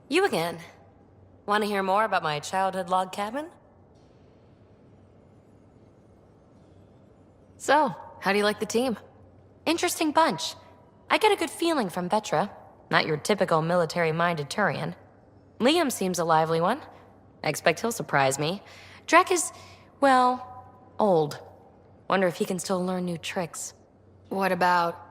You again. Want to hear more about my childhood log cabin? So, how do you like the team? Interesting bunch. I get a good feeling from Vetra. Not your typical military-minded Turian. Liam seems a lively one. I expect he'll surprise me. Drek is, well, old. Wonder if he can still learn new tricks. What about...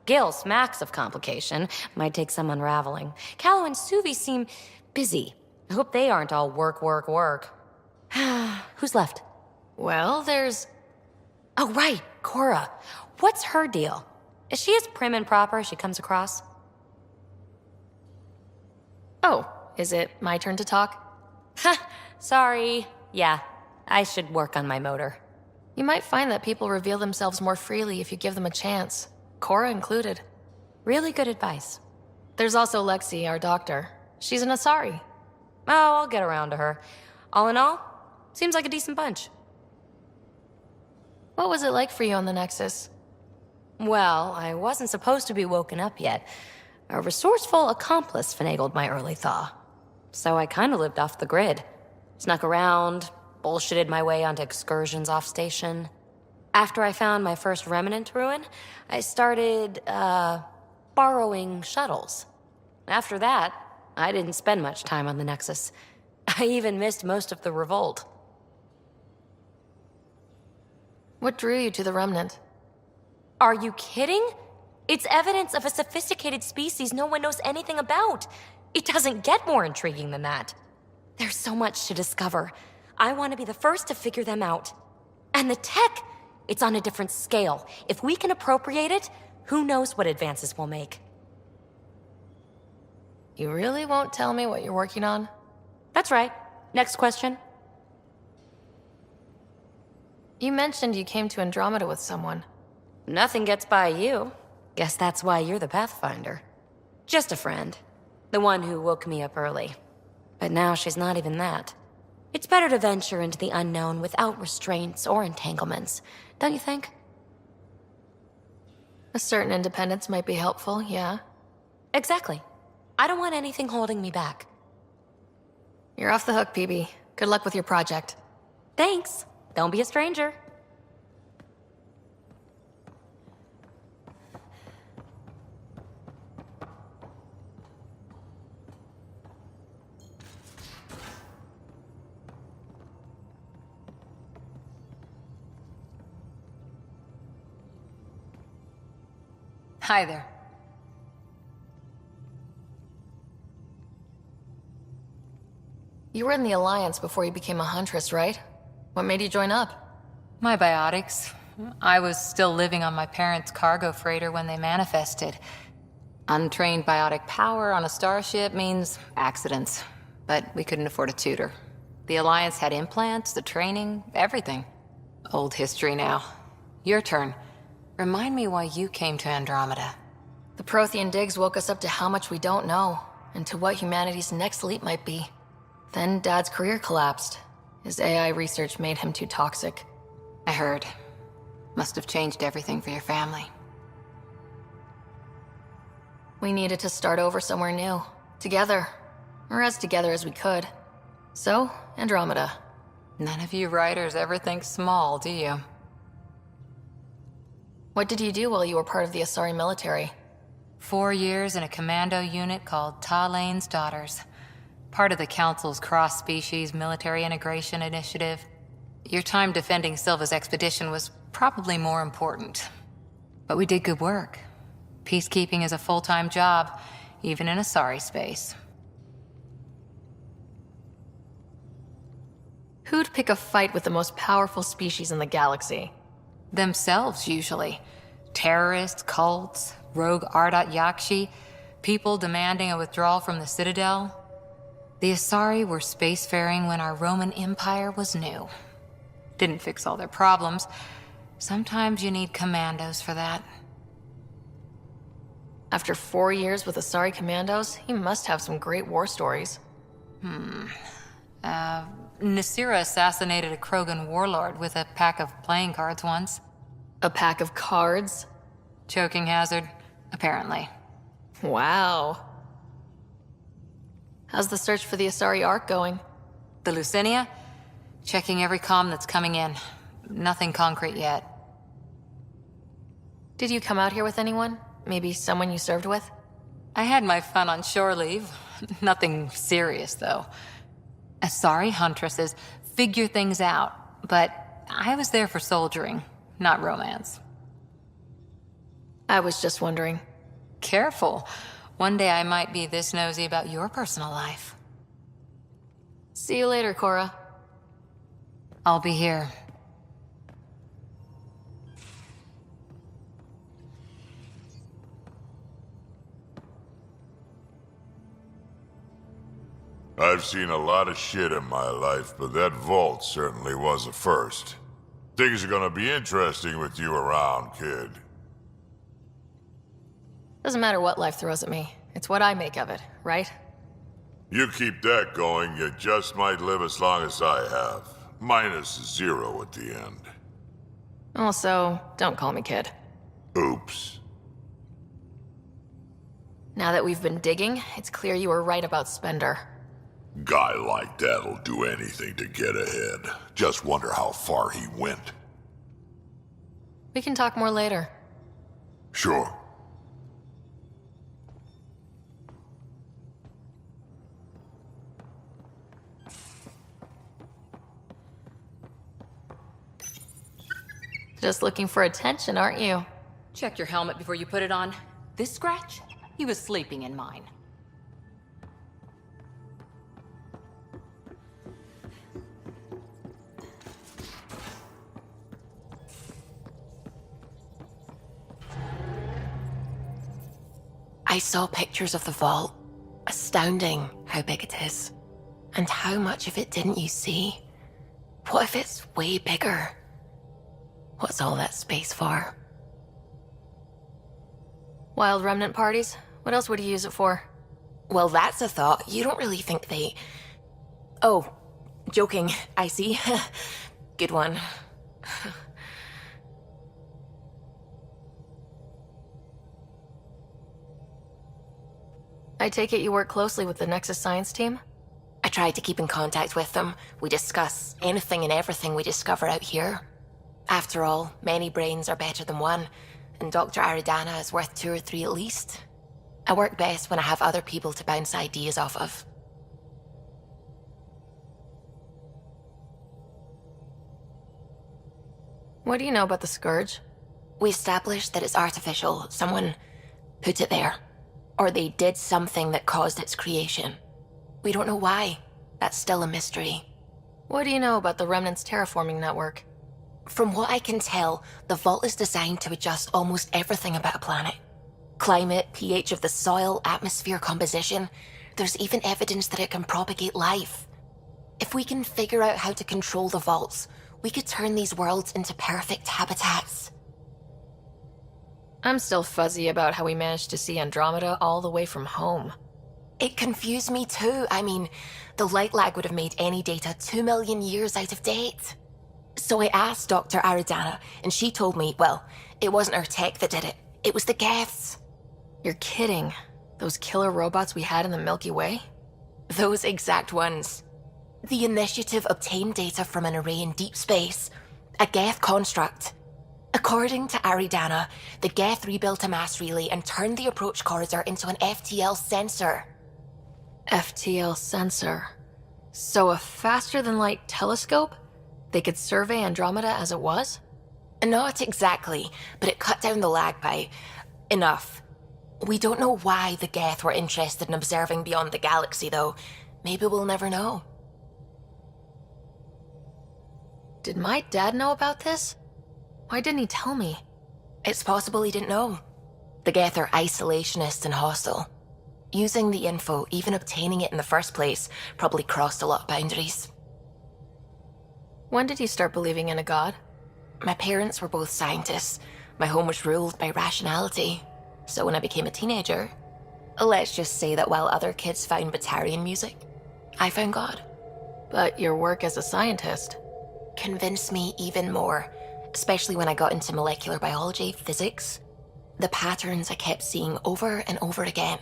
Gil smacks of complication. Might take some unraveling. Callow and Suvi seem busy. I hope they aren't all work, work, work. Who's left? Well, there's... Oh, right, Cora. What's her deal? Is she as prim and proper as she comes across? Oh, is it my turn to talk? Ha! Sorry. Yeah, I should work on my motor. You might find that people reveal themselves more freely if you give them a chance. Cora included. Really good advice. There's also Lexi, our doctor. She's an Asari. Oh, I'll get around to her. All in all, seems like a decent bunch. What was it like for you on the Nexus? Well, I wasn't supposed to be woken up yet. A resourceful accomplice finagled my early thaw. So I kinda lived off the grid. Snuck around, bullshitted my way onto excursions off station. After I found my first remnant ruin, I started, borrowing shuttles. After that, I didn't spend much time on the Nexus. I even missed most of the revolt. What drew you to the Remnant? Are you kidding? It's evidence of a sophisticated species no one knows anything about. It doesn't get more intriguing than that. There's so much to discover. I want to be the first to figure them out. And the tech, it's on a different scale. If we can appropriate it, who knows what advances we'll make. You really won't tell me what you're working on? That's right. Next question. You mentioned you came to Andromeda with someone. Nothing gets by you. Guess that's why you're the Pathfinder. Just a friend. The one who woke me up early. But now she's not even that. It's better to venture into the unknown without restraints or entanglements, don't you think? A certain independence might be helpful, yeah. Exactly. I don't want anything holding me back. You're off the hook, PB. Good luck with your project. Thanks. Don't be a stranger. Hi there. You were in the Alliance before you became a Huntress, right? What made you join up? My biotics. I was still living on my parents' cargo freighter when they manifested. Untrained biotic power on a starship means accidents. But we couldn't afford a tutor. The Alliance had implants, the training, everything. Old history now. Your turn. Remind me why you came to Andromeda. The Prothean digs woke us up to how much we don't know, and to what humanity's next leap might be. Then Dad's career collapsed. His AI research made him too toxic. I heard. Must have changed everything for your family. We needed to start over somewhere new. Together. Or as together as we could. So, Andromeda. None of you writers ever think small, do you? What did you do while you were part of the Asari military? 4 years in a commando unit called Talane's Daughters. Part of the Council's cross-species military integration initiative. Your time defending Silva's expedition was probably more important. But we did good work. Peacekeeping is a full-time job, even in Asari space. Who'd pick a fight with the most powerful species in the galaxy? Themselves, usually. Terrorists, cults, rogue Ardat Yakshi, people demanding a withdrawal from the Citadel. The Asari were spacefaring when our Roman Empire was new. Didn't fix all their problems. Sometimes you need commandos for that. After 4 years with Asari commandos, he must have some great war stories. Nasira assassinated a Krogan warlord with a pack of playing cards once. A pack of cards? Choking hazard, apparently. Wow. How's the search for the Asari Ark going? The Lucinia? Checking every comm that's coming in. Nothing concrete yet. Did you come out here with anyone? Maybe someone you served with? I had my fun on shore leave. Nothing serious, though. Asari huntresses figure things out, but I was there for soldiering, not romance. I was just wondering. Careful. One day I might be this nosy about your personal life. See you later, Cora. I'll be here. I've seen a lot of shit in my life, but that vault certainly was a first. Things are gonna be interesting with you around, kid. Doesn't matter what life throws at me. It's what I make of it, right? You keep that going, you just might live as long as I have. Minus 0 at the end. Also, don't call me kid. Oops. Now that we've been digging, it's clear you were right about Spender. Guy like that'll do anything to get ahead. Just wonder how far he went. We can talk more later. Sure. Just looking for attention, aren't you? Check your helmet before you put it on. This scratch? He was sleeping in mine. I saw pictures of the vault. Astounding how big it is. And how much of it didn't you see? What if it's way bigger? What's all that space for? Wild remnant parties? What else would you use it for? Well, that's a thought. You don't really think they... Oh, joking. I see. Good one. I take it you work closely with the Nexus Science team? I try to keep in contact with them. We discuss anything and everything we discover out here. After all, many brains are better than one, and Dr. Aridana is worth 2 or 3 at least. I work best when I have other people to bounce ideas off of. What do you know about the Scourge? We established that it's artificial. Someone put it there. Or they did something that caused its creation. We don't know why. That's still a mystery. What do you know about the Remnant's terraforming network? From what I can tell, the vault is designed to adjust almost everything about a planet. Climate, pH of the soil, atmosphere composition. There's even evidence that it can propagate life. If we can figure out how to control the vaults, we could turn these worlds into perfect habitats. I'm still fuzzy about how we managed to see Andromeda all the way from home. It confused me too. I mean, the light lag would have made any data 2 million years out of date. So I asked Dr. Aridana, and she told me, well, it wasn't her tech that did it. It was the Geths. You're kidding. Those killer robots we had in the Milky Way? Those exact ones. The initiative obtained data from an array in deep space, a Geth construct. According to Aridana, the Geth rebuilt a mass relay and turned the approach corridor into an FTL sensor. FTL sensor. So a faster-than-light telescope? They could survey Andromeda as it was? Not exactly, but it cut down the lag by enough. We don't know why the Geth were interested in observing beyond the galaxy, though. Maybe we'll never know. Did my dad know about this? Why didn't he tell me? It's possible he didn't know. The Geth are isolationist and hostile. Using the info, even obtaining it in the first place, probably crossed a lot of boundaries. When did you start believing in a god? My parents were both scientists. My home was ruled by rationality. So when I became a teenager, let's just say that while other kids found Batarian music, I found God. But your work as a scientist convinced me even more, especially when I got into molecular biology, physics. The patterns I kept seeing over and over again,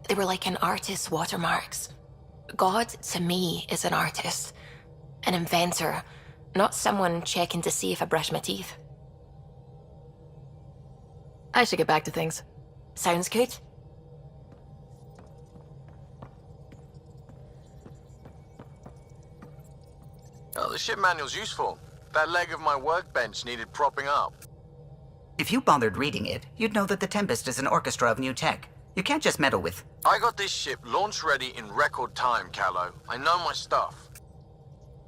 they were like an artist's watermarks. God, to me, is an artist. An inventor. Not someone checking to see if I brush my teeth. I should get back to things. Sounds good. Oh, the ship manual's useful. That leg of my workbench needed propping up. If you bothered reading it, you'd know that the Tempest is an orchestra of new tech. You can't just meddle with... I got this ship launch ready in record time, Callow. I know my stuff.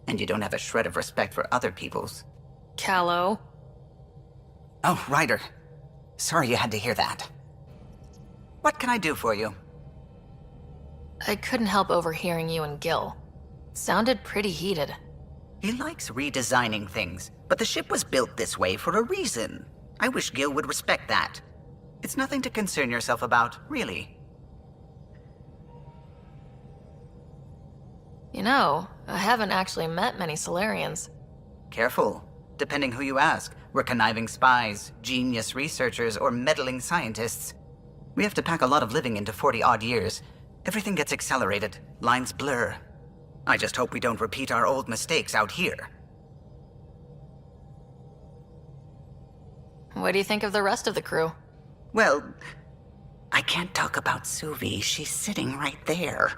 And you don't have a shred of respect for other people's. Callow. Oh, Ryder. Sorry you had to hear that. What can I do for you? I couldn't help overhearing you and Gil. Sounded pretty heated. He likes redesigning things, but the ship was built this way for a reason. I wish Gil would respect that. It's nothing to concern yourself about, really. You know, I haven't actually met many Solarians. Careful. Depending who you ask, we're conniving spies, genius researchers, or meddling scientists. We have to pack a lot of living into 40-odd years. Everything gets accelerated, lines blur. I just hope we don't repeat our old mistakes out here. What do you think of the rest of the crew? Well, I can't talk about Suvi. She's sitting right there.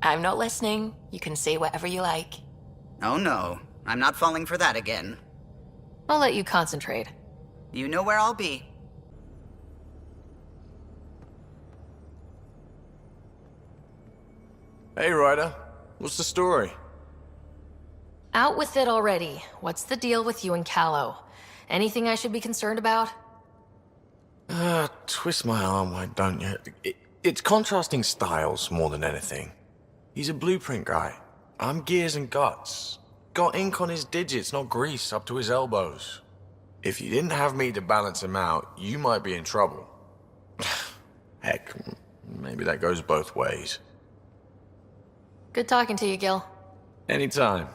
I'm not listening. You can say whatever you like. Oh no, I'm not falling for that again. I'll let you concentrate. You know where I'll be. Hey, Ryder. What's the story? Out with it already. What's the deal with you and Callow? Anything I should be concerned about? Twist my arm, why don't you? It's contrasting styles more than anything. He's a blueprint guy. I'm gears and guts. Got ink on his digits, not grease up to his elbows. If you didn't have me to balance him out, you might be in trouble. Heck, maybe that goes both ways. Good talking to you, Gil. Anytime.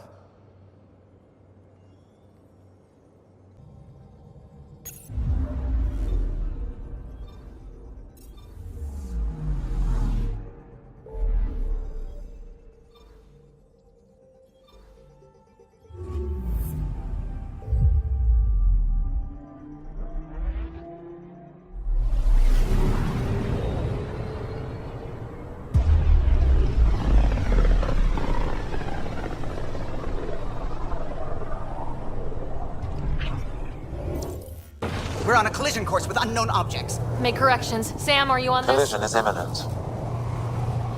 We're on a collision course with unknown objects. Make corrections. Sam, are you on this? Collision is imminent.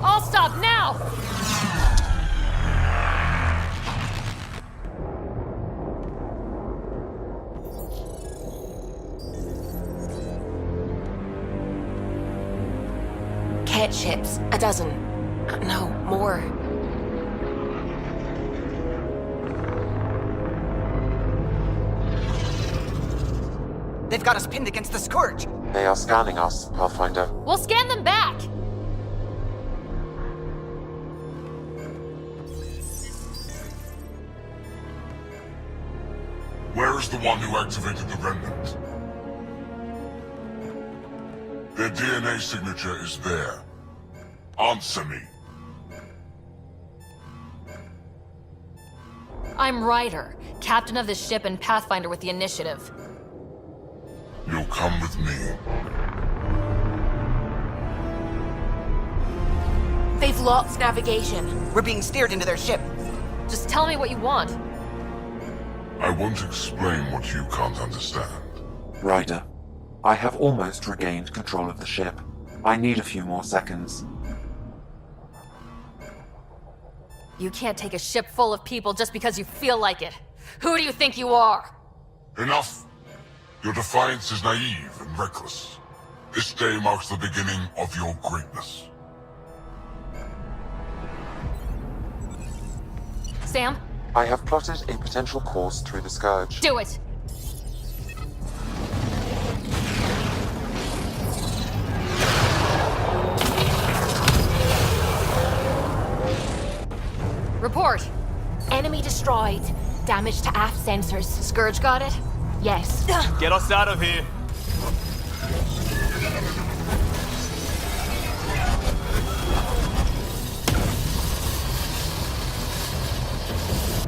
All stop now! Cat ships. A dozen. No, more. They've got us pinned against the Scourge. They are scanning us, Pathfinder. We'll scan them back! Where is the one who activated the remnant? Their DNA signature is there. Answer me. I'm Ryder, captain of this ship and Pathfinder with the initiative. You'll come with me. They've locked navigation. We're being steered into their ship. Just tell me what you want. I won't explain what you can't understand. Ryder, I have almost regained control of the ship. I need a few more seconds. You can't take a ship full of people just because you feel like it. Who do you think you are? Enough! Your defiance is naive and reckless. This day marks the beginning of your greatness. Sam, I have plotted a potential course through the Scourge. do it! Report! Enemy destroyed. Damage to aft sensors. Scourge got it? Yes. Get us out of here!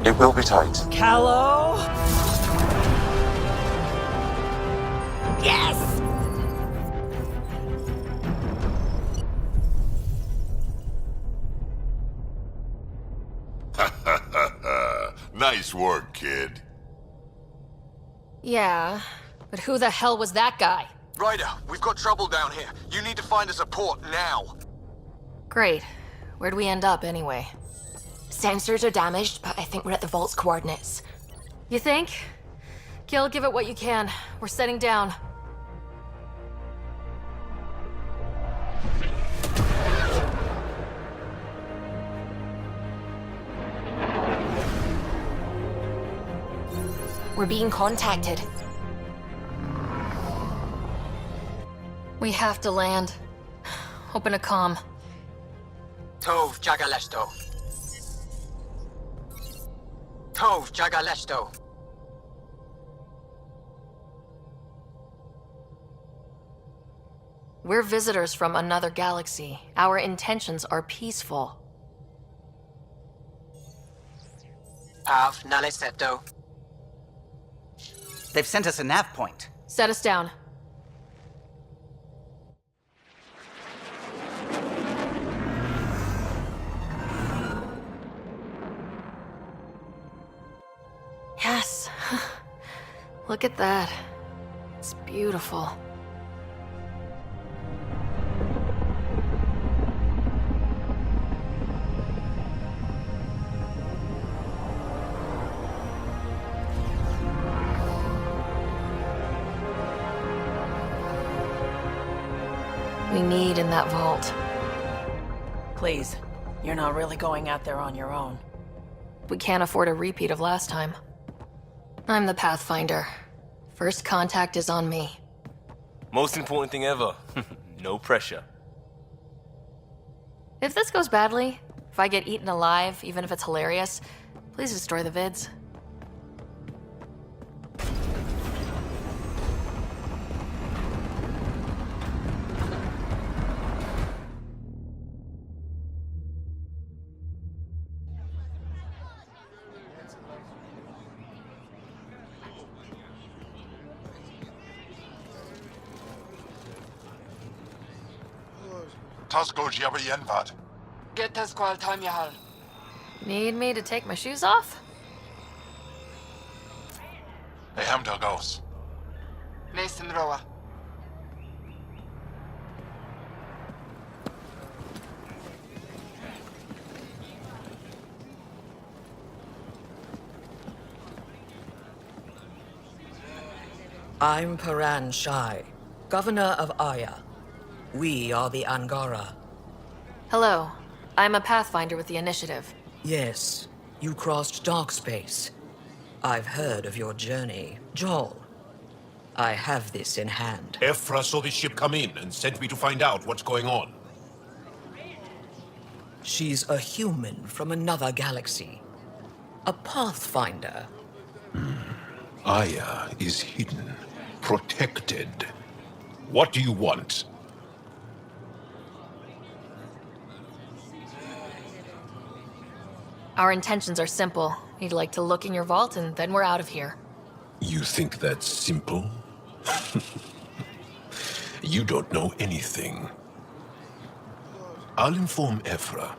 It will be tight. Callow? Yes! Nice work, kid. Yeah, but who the hell was that guy? Ryder, we've got trouble down here. You need to find us a port now. Great. Where'd we end up anyway? Sensors are damaged, but I think we're at the vault's coordinates. You think? Gil, give it what you can. We're setting down. We're being contacted. We have to land. Open a comm. Tov Jagalesto. Tov Jagalesto. We're visitors from another galaxy. Our intentions are peaceful. Av Naleseto. They've sent us a nav point. Set us down. Yes. Look at that. It's beautiful. We need in that vault. Please, you're not really going out there on your own. We can't afford a repeat of last time. I'm the Pathfinder. First contact is on me. Most important thing ever. No pressure. If this goes badly, if I get eaten alive, even if it's hilarious, please destroy the vids. Tasco Jabba Yenvat. Get us qual time yahal. Need me to take my shoes off? Ehamda Gauss. Nathan Roa. I'm Paran Shai, Governor of Aya. We are the Angara. Hello. I'm a Pathfinder with the Initiative. Yes, you crossed dark space. I've heard of your journey, Joel. I have this in hand. Ephra saw this ship come in and sent me to find out what's going on. She's a human from another galaxy. A Pathfinder. Aya is hidden, protected. What do you want? Our intentions are simple. We'd like to look in your vault and then we're out of here. You think that's simple? You don't know anything. I'll inform Ephra.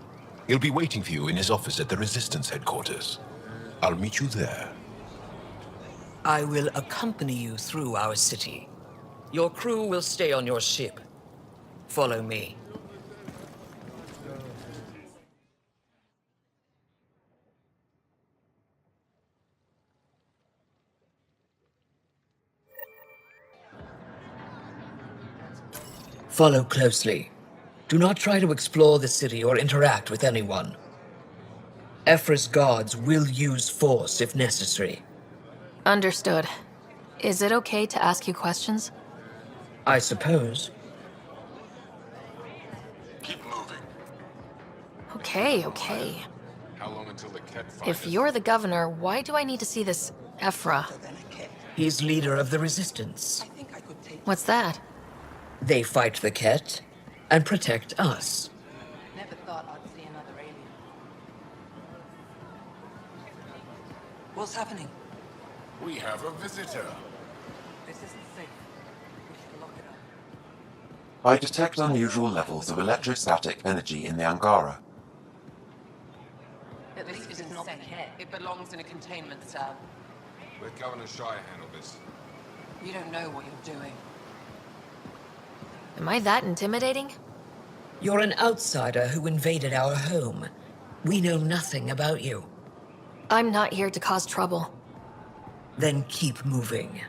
He'll be waiting for you in his office at the Resistance headquarters. I'll meet you there. I will accompany you through our city. Your crew will stay on your ship. Follow me. Follow closely. Do not try to explore the city or interact with anyone. Ephra's guards will use force if necessary. Understood. Is it okay to ask you questions? I suppose. Keep moving. Okay. How long until the cat If you're the governor, why do I need to see this Ephra? He's leader of the Resistance. What's that? They fight the Ket and protect us. Never thought I'd see another alien. What's happening? We have a visitor. This isn't safe. We should lock it up. I detect unusual levels of electrostatic energy in the Angara. This is not the kit. It belongs in a containment cell. Let Governor Shire handle this. You don't know what you're doing. Am I that intimidating? You're an outsider who invaded our home. We know nothing about you. I'm not here to cause trouble. Then keep moving.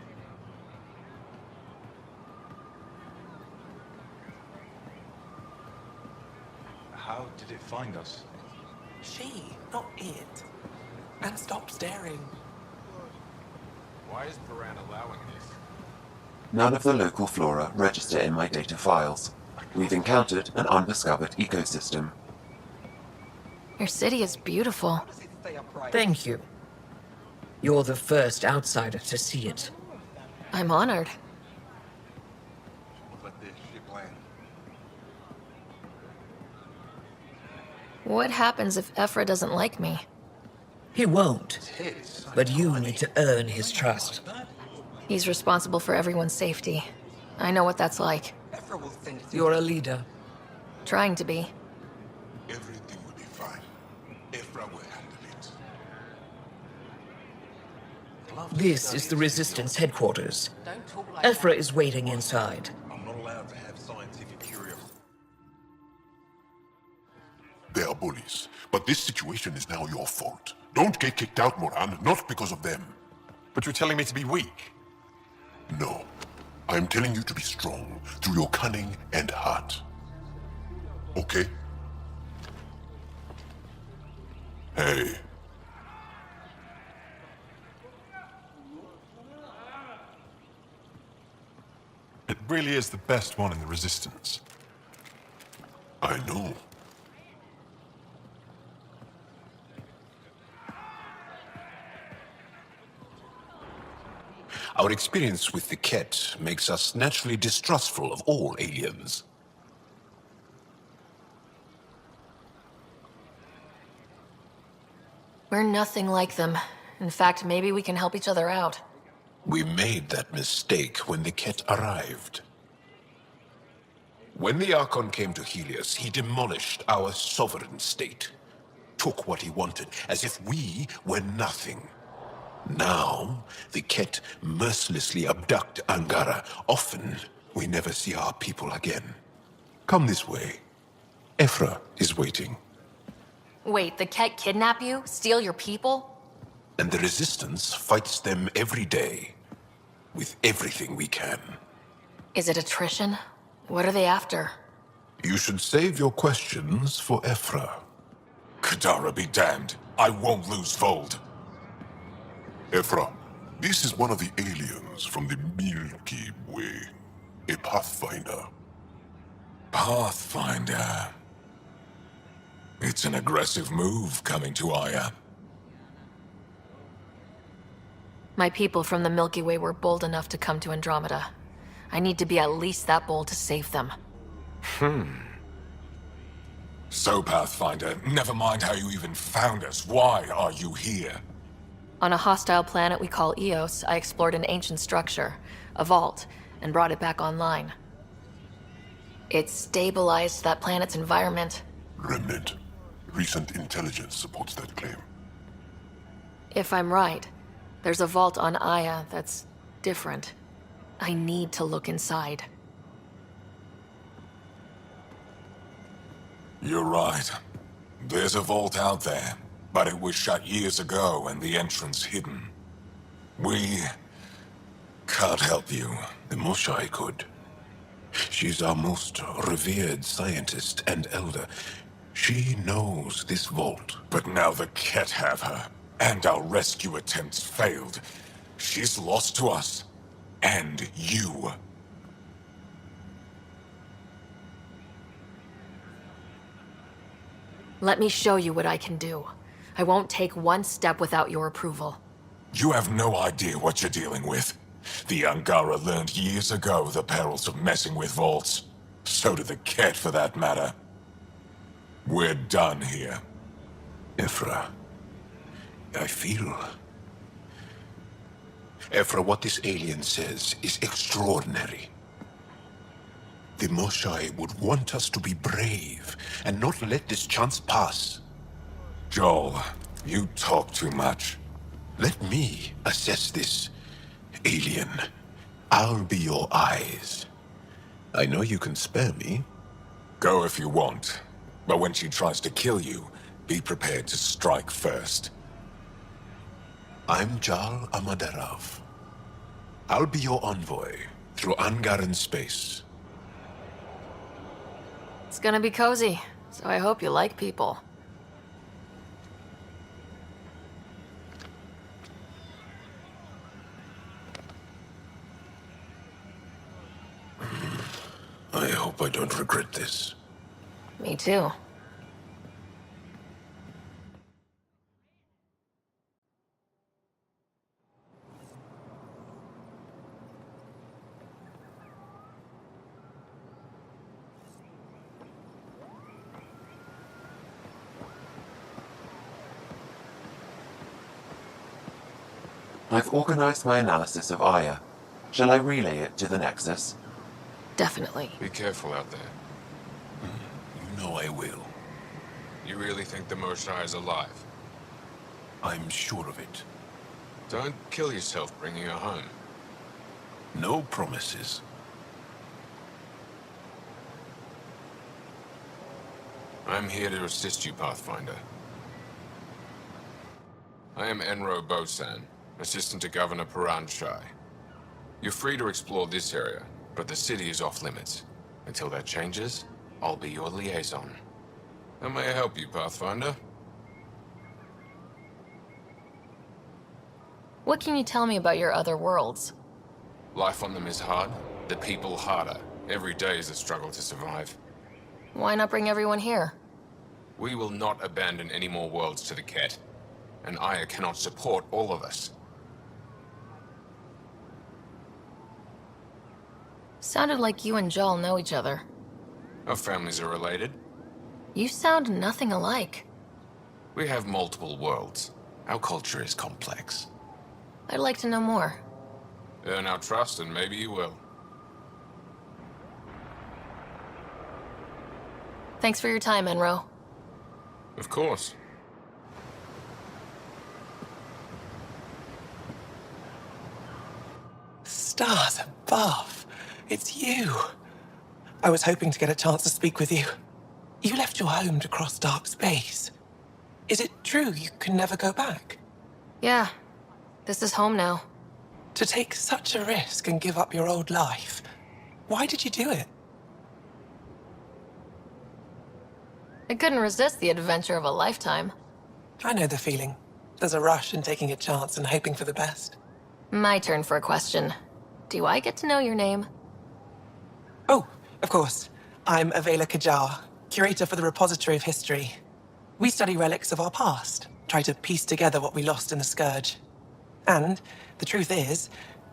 How did it find us? She, not it. And stop staring. Why is Paran allowing this? None of the local flora register in my data files. We've encountered an undiscovered ecosystem. Your city is beautiful. Thank you. You're the first outsider to see it. I'm honored. Let this ship land. What happens if Ephra doesn't like me? He won't. But you need to earn his trust. He's responsible for everyone's safety. I know what that's like. You're a leader. Trying to be. Everything will be fine. Ephra will handle it. This is the Resistance headquarters. Ephra is waiting inside. I'm not allowed to have scientific curiosity. They are bullies, but this situation is now your fault. Don't get kicked out, Moran, not because of them. But you're telling me to be weak? No. I'm telling you to be strong through your cunning and heart. Okay? Hey. It really is the best one in the Resistance. I know. Our experience with the Ket makes us naturally distrustful of all aliens. We're nothing like them. In fact, maybe we can help each other out. We made that mistake when the Ket arrived. When the Archon came to Helios, he demolished our sovereign state. Took what he wanted, as if we were nothing. Now, the Ket mercilessly abduct Angara. Often, we never see our people again. Come this way. Ephra is waiting. Wait, the Ket kidnap you? Steal your people? And the Resistance fights them every day. With everything we can. Is it attrition? What are they after? You should save your questions for Ephra. Kadara be damned. I won't lose Vold. Ephra, this is one of the aliens from the Milky Way. A Pathfinder. Pathfinder. It's an aggressive move coming to Aya. My people from the Milky Way were bold enough to come to Andromeda. I need to be at least that bold to save them. So, Pathfinder, never mind how you even found us. Why are you here? On a hostile planet we call Eos, I explored an ancient structure, a vault, and brought it back online. It stabilized that planet's environment. Remnant. Recent intelligence supports that claim. If I'm right, there's a vault on Aya that's different. I need to look inside. You're right. There's a vault out there, but it was shut years ago and the entrance hidden. We can't help you. The Moshai could. She's our most revered scientist and elder. She knows this vault. But now the Ket have her, and our rescue attempts failed. She's lost to us, and you. Let me show you what I can do. I won't take one step without your approval. You have no idea what you're dealing with. The Angara learned years ago the perils of messing with vaults. So did the Ket, for that matter. We're done here. Ephra, I feel Ephra, what this alien says is extraordinary. The Moshai would want us to be brave and not let this chance pass. Joel, you talk too much. Let me assess this, alien. I'll be your eyes. I know you can spare me. Go if you want, but when she tries to kill you, be prepared to strike first. I'm Jal Amaderov. I'll be your envoy through Angaran space. It's gonna be cozy, so I hope you like people. I hope I don't regret this. Me too. I've organized my analysis of Aya. Shall I relay it to the Nexus? Definitely. Be careful out there. You know I will. You really think the Moshai is alive? I'm sure of it. Don't kill yourself bringing her home. No promises. I'm here to assist you, Pathfinder. I am Enro Bosan, assistant to Governor Paran Shai. You're free to explore this area, but the city is off limits. Until that changes, I'll be your liaison. How may I help you, Pathfinder? What can you tell me about your other worlds? Life on them is hard, the people harder. Every day is a struggle to survive. Why not bring everyone here? We will not abandon any more worlds to the Ket, and Aya cannot support all of us. Sounded like you and Joel know each other. Our families are related. You sound nothing alike. We have multiple worlds. Our culture is complex. I'd like to know more. Earn our trust and maybe you will. Thanks for your time, Enro. Of course. Stars above. It's you. I was hoping to get a chance to speak with you. You left your home to cross dark space. Is it true you can never go back? Yeah. This is home now. To take such a risk and give up your old life, why did you do it? I couldn't resist the adventure of a lifetime. I know the feeling. There's a rush in taking a chance and hoping for the best. My turn for a question. Do I get to know your name? Oh, of course. I'm Avela Kajar, curator for the Repository of History. We study relics of our past, try to piece together what we lost in the Scourge. And the truth is,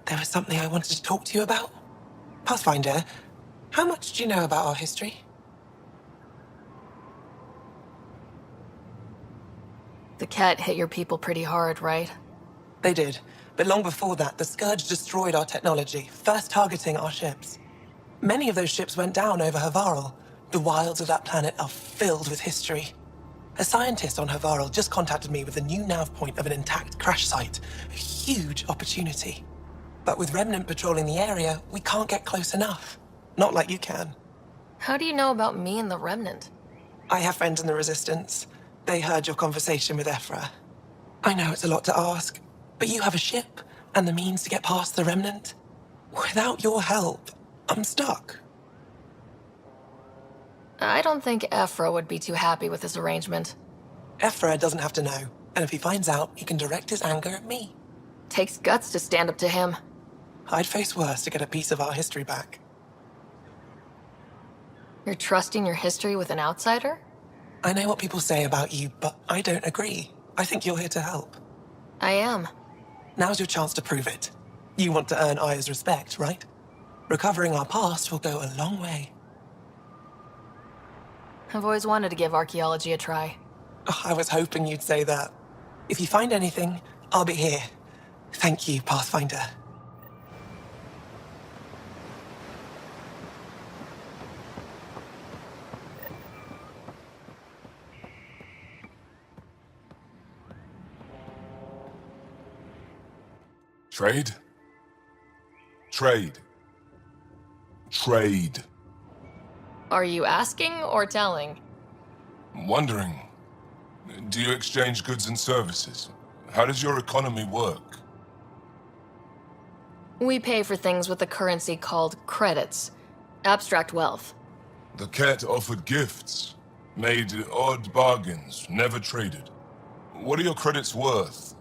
there was something I wanted to talk to you about. Pathfinder, how much do you know about our history? The cat hit your people pretty hard, right? They did. But long before that, the Scourge destroyed our technology, first targeting our ships. Many of those ships went down over Havarl. The wilds of that planet are filled with history. A scientist on Havarl just contacted me with a new nav point of an intact crash site. A huge opportunity. But with Remnant patrolling the area, we can't get close enough. Not like you can. How do you know about me and the Remnant? I have friends in the Resistance. They heard your conversation with Ephra. I know it's a lot to ask, but you have a ship and the means to get past the Remnant. Without your help, I'm stuck. I don't think Ephra would be too happy with this arrangement. Ephra doesn't have to know, and if he finds out, he can direct his anger at me. Takes guts to stand up to him. I'd face worse to get a piece of our history back. You're trusting your history with an outsider? I know what people say about you, but I don't agree. I think you're here to help. I am. Now's your chance to prove it. You want to earn Aya's respect, right? Recovering our past will go a long way. I've always wanted to give archaeology a try. Oh, I was hoping you'd say that. If you find anything, I'll be here. Thank you, Pathfinder. Trade? Trade. Trade. Are you asking or telling? Wondering, do you exchange goods and services? How does your economy work? We pay for things with a currency called credits. Abstract wealth. The cat offered gifts, made odd bargains, never traded. What are your credits worth?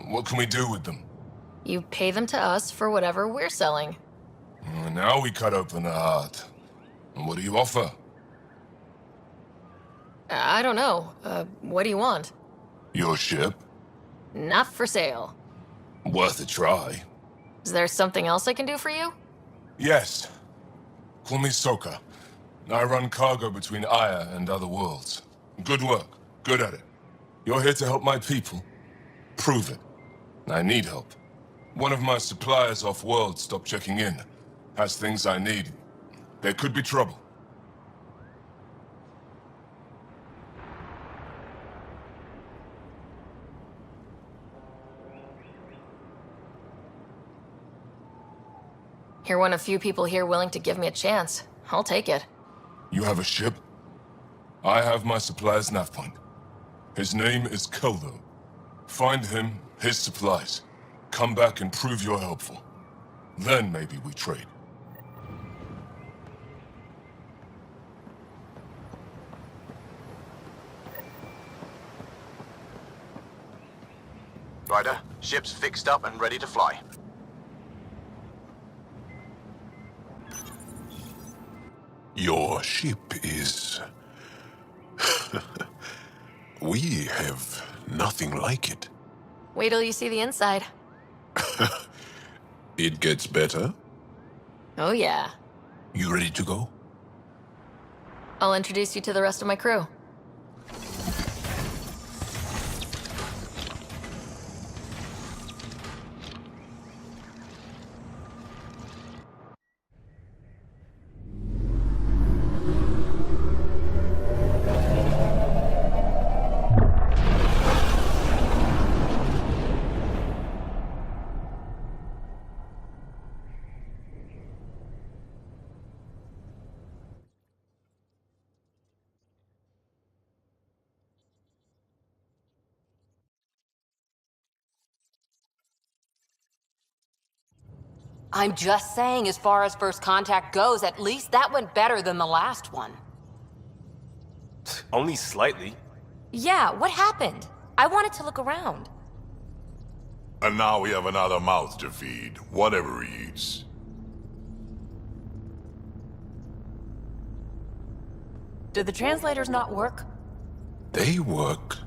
What can we do with them? You pay them to us for whatever we're selling. Now we cut open the heart. What do you offer? I don't know. What do you want? Your ship? Not for sale. Worth a try. Is there something else I can do for you? Yes. Call me Soka. I run cargo between Aya and other worlds. Good work. Good at it. You're here to help my people. Prove it. I need help. One of my suppliers off-world stopped checking in. Has things I need. There could be trouble. You're one of few people here willing to give me a chance. I'll take it. You have a ship? I have my supplier's nav point. His name is Keldo. Find him, his supplies. Come back and prove you're helpful. Then maybe we trade. Ryder, ship's fixed up and ready to fly. Your ship is... We have nothing like it. Wait till you see the inside. It gets better. Oh yeah. You ready to go? I'll introduce you to the rest of my crew. I'm just saying, as far as first contact goes, at least that went better than the last one. Only slightly. Yeah, what happened? I wanted to look around. And now we have another mouth to feed, whatever he eats. Did the translators not work? They work.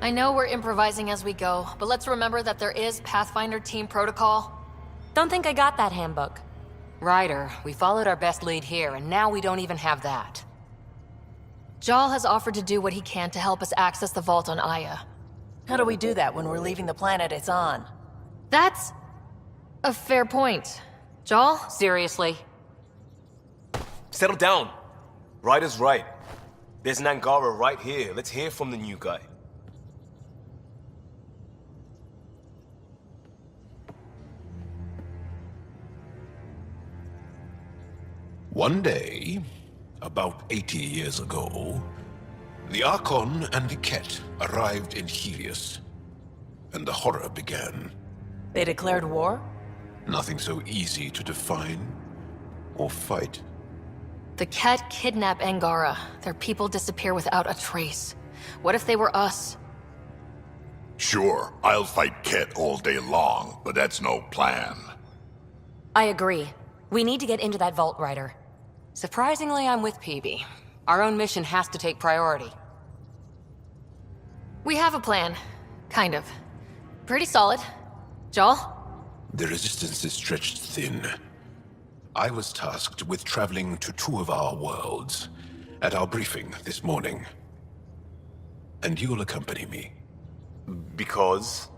I know we're improvising as we go, but let's remember that there is Pathfinder team protocol. Don't think I got that handbook. Ryder, we followed our best lead here, and now we don't even have that. Jal has offered to do what he can to help us access the vault on Aya. How do we do that when we're leaving the planet it's on? That's a fair point. Jal? Seriously? Settle down. Ryder's right. There's an Angara right here. Let's hear from the new guy. One day, about 80 years ago, the Archon and the Ket arrived in Helios, and the horror began. They declared war? Nothing so easy to define or fight. The Ket kidnap Angara. Their people disappear without a trace. What if they were us? Sure, I'll fight Ket all day long, but that's no plan. I agree. We need to get into that vault, Ryder. Surprisingly, I'm with PB. Our own mission has to take priority. We have a plan. Kind of. Pretty solid. Jal? The resistance is stretched thin. I was tasked with traveling to two of our worlds at our briefing this morning. and you'll accompany me. Because?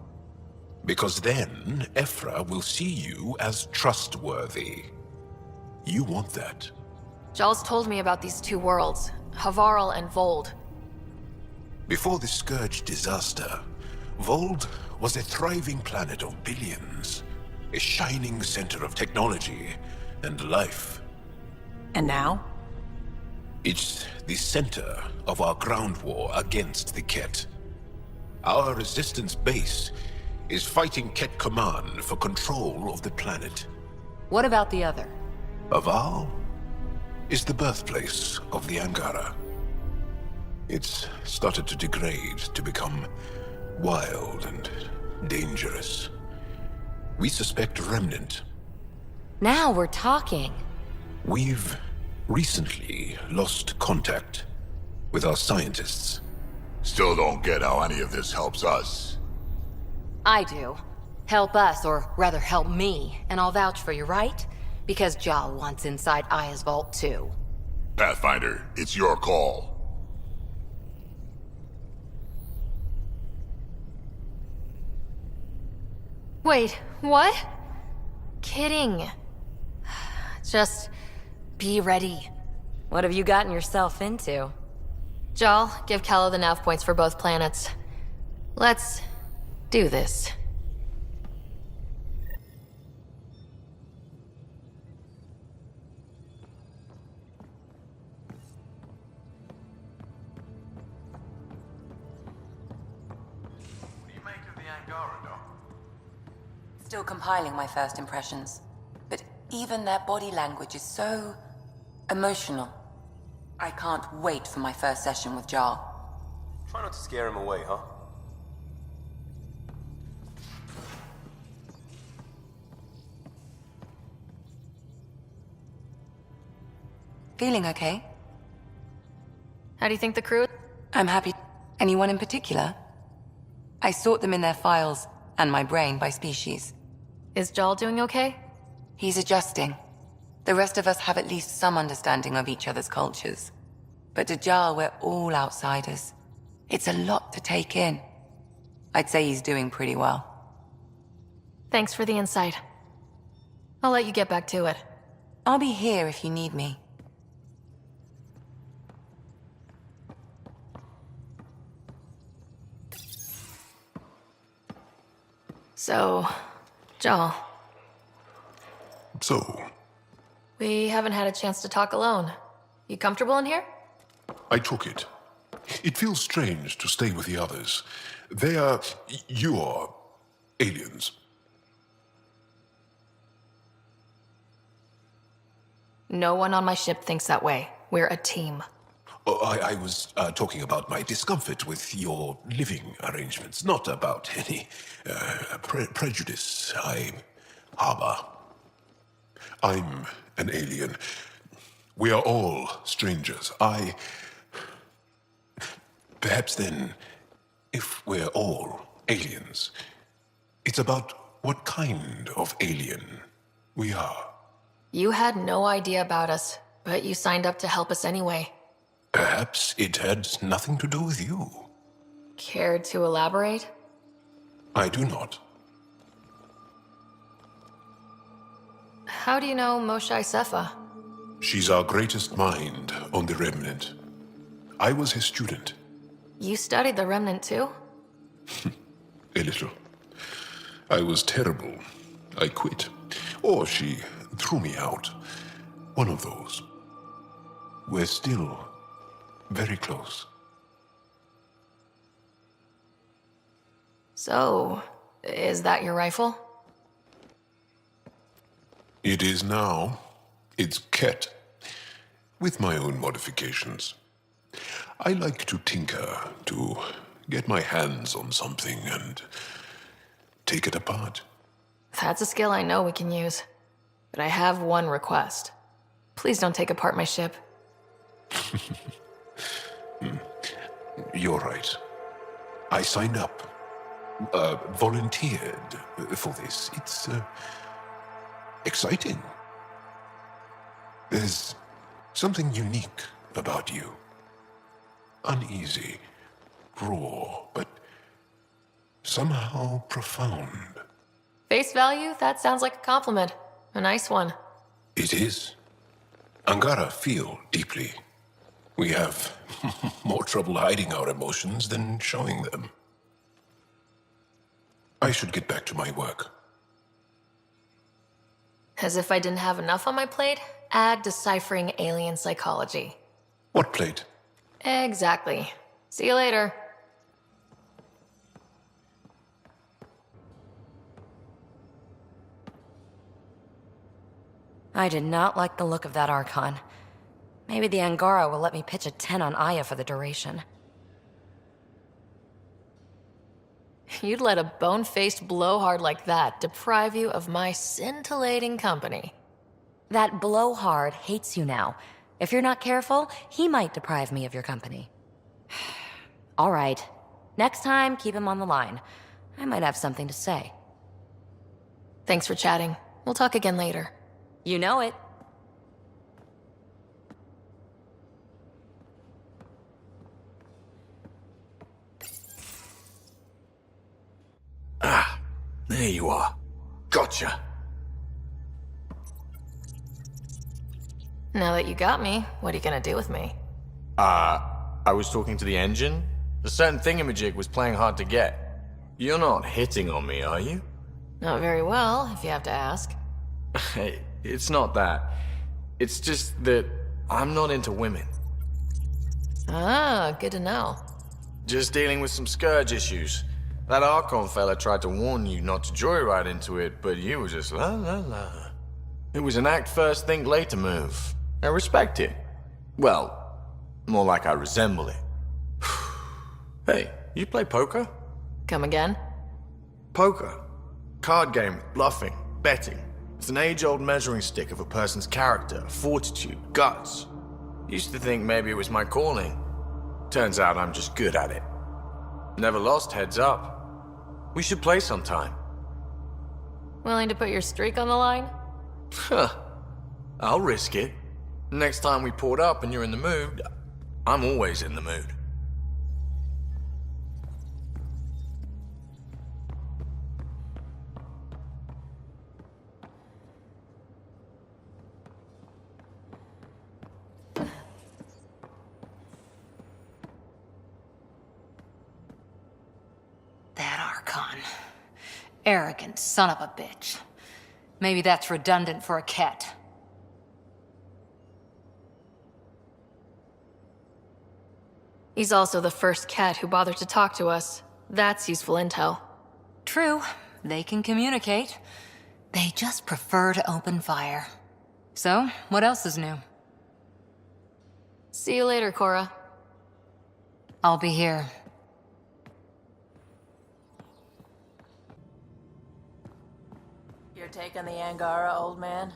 Because then, Ephra will see you as trustworthy. You want that. Jarl's told me about these two worlds, Havarl and Vold. Before the Scourge disaster, Vold was a thriving planet of billions, a shining center of technology and life. And now? It's the center of our ground war against the Ket. Our resistance base is fighting Ket Command for control of the planet. What about the other? Aval is the birthplace of the Angara. It's started to degrade, to become wild and dangerous. We suspect a remnant. Now we're talking. We've recently lost contact with our scientists. Still don't get how any of this helps us. I do. Help us, or rather help me, and I'll vouch for you, right? Because Jal wants inside Aya's vault too. Pathfinder, it's your call. Wait, what? Kidding. Just be ready. What have you gotten yourself into? Jal, give Callow the nav points for both planets. Let's do this. Still compiling my first impressions, but even their body language is so emotional. I can't wait for my first session with Jarl. Try not to scare him away, huh? Feeling okay? How do you think the crew? I'm happy. Anyone in particular? I sort them in their files, and my brain by species. Is Jal doing okay? He's adjusting. The rest of us have at least some understanding of each other's cultures. But to Jarl, we're all outsiders. It's a lot to take in. I'd say he's doing pretty well. Thanks for the insight. I'll let you get back to it. I'll be here if you need me. So, Jal, So, we haven't had a chance to talk alone. You comfortable in here? I took it. It feels strange to stay with the others. They are... you are... aliens. No one on my ship thinks that way. We're a team. Oh, I was talking about my discomfort with your living arrangements, not about any prejudice I harbor. I'm an alien. We are all strangers. Perhaps then, if we're all aliens, it's about what kind of alien we are. You had no idea about us, but you signed up to help us anyway. Perhaps it had nothing to do with you. Care to elaborate? I do not. How do you know Moshae Sefa? She's our greatest mind on the Remnant. I was his student. You studied the Remnant too? A little. I was terrible. I quit. Or she threw me out. One of those. We're still very close. So, is that your rifle? It is now. It's Ket. With my own modifications. I like to tinker, to get my hands on something and take it apart. That's a skill I know we can use. But I have one request. Please don't take apart my ship. You're right. I signed up. Volunteered for this. It's exciting. There's something unique about you. Uneasy, raw, but somehow profound. Face value? That sounds like a compliment. A nice one. It is. Angara feel deeply. We have more trouble hiding our emotions than showing them. I should get back to my work. As if I didn't have enough on my plate, add deciphering alien psychology. What plate? Exactly. See you later. I did not like the look of that Archon. Maybe the Angara will let me pitch a 10 on Aya for the duration. You'd let a bone-faced blowhard like that deprive you of my scintillating company. That blowhard hates you now. If you're not careful, he might deprive me of your company. All right. Next time, keep him on the line. I might have something to say. Thanks for chatting. We'll talk again later. You know it. Ah, there you are. Gotcha. Now that you got me, what are you gonna do with me? I was talking to the engine. A certain thingamajig was playing hard to get. You're not hitting on me, are you? Not very well, if you have to ask. Hey, it's not that. It's just that I'm not into women. Ah, good to know. Just dealing with some scourge issues. That Archon fella tried to warn you not to joyride into it, but you were just la la la. It was an act first, think later move. I respect it. Well, more like I resemble it. Hey, you play poker? Come again? Poker. Card game with bluffing, betting. It's an age-old measuring stick of a person's character, fortitude, guts. Used to think maybe it was my calling. Turns out I'm just good at it. Never lost heads up. We should play sometime. Willing to put your streak on the line? Huh. I'll risk it. Next time we port up and you're in the mood, I'm always in the mood. That Archon. Arrogant son of a bitch. Maybe that's redundant for a cat. He's also the first cat who bothered to talk to us. That's useful intel. True, they can communicate. They just prefer to open fire. So, what else is new? See you later, Cora. I'll be here. Your take on the Angara, old man?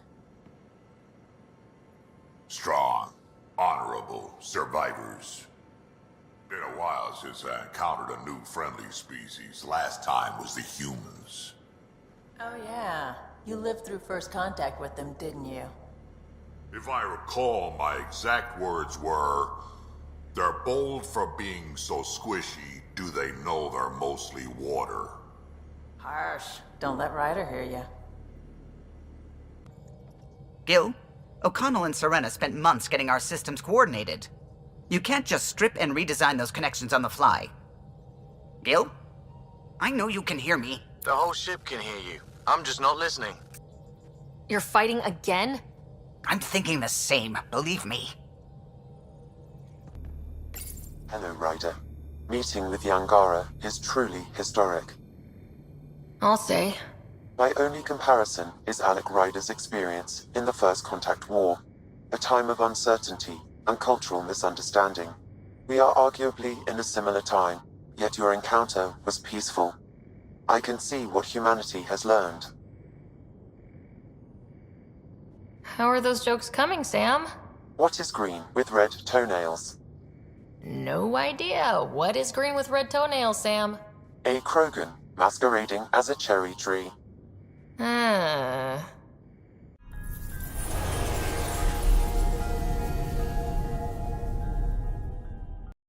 Strong, honorable survivors. Been a while since I encountered a new friendly species. Last time was the humans. Oh yeah. You lived through first contact with them, didn't you? If I recall, my exact words were, "They're bold for being so squishy, do they know they're mostly water?" Harsh. Don't let Ryder hear you. Gil, O'Connell and Serena spent months getting our systems coordinated. You can't just strip and redesign those connections on the fly. Gil? I know you can hear me. The whole ship can hear you. I'm just not listening. You're fighting again? I'm thinking the same, believe me. Hello, Ryder. Meeting with the Angara is truly historic. I'll say. My only comparison is Alec Ryder's experience in the First Contact War, a time of uncertainty and cultural misunderstanding. We are arguably in a similar time, yet your encounter was peaceful. I can see what humanity has learned. How are those jokes coming, Sam? What is green with red toenails? No idea. What is green with red toenails, Sam? A Krogan masquerading as a cherry tree.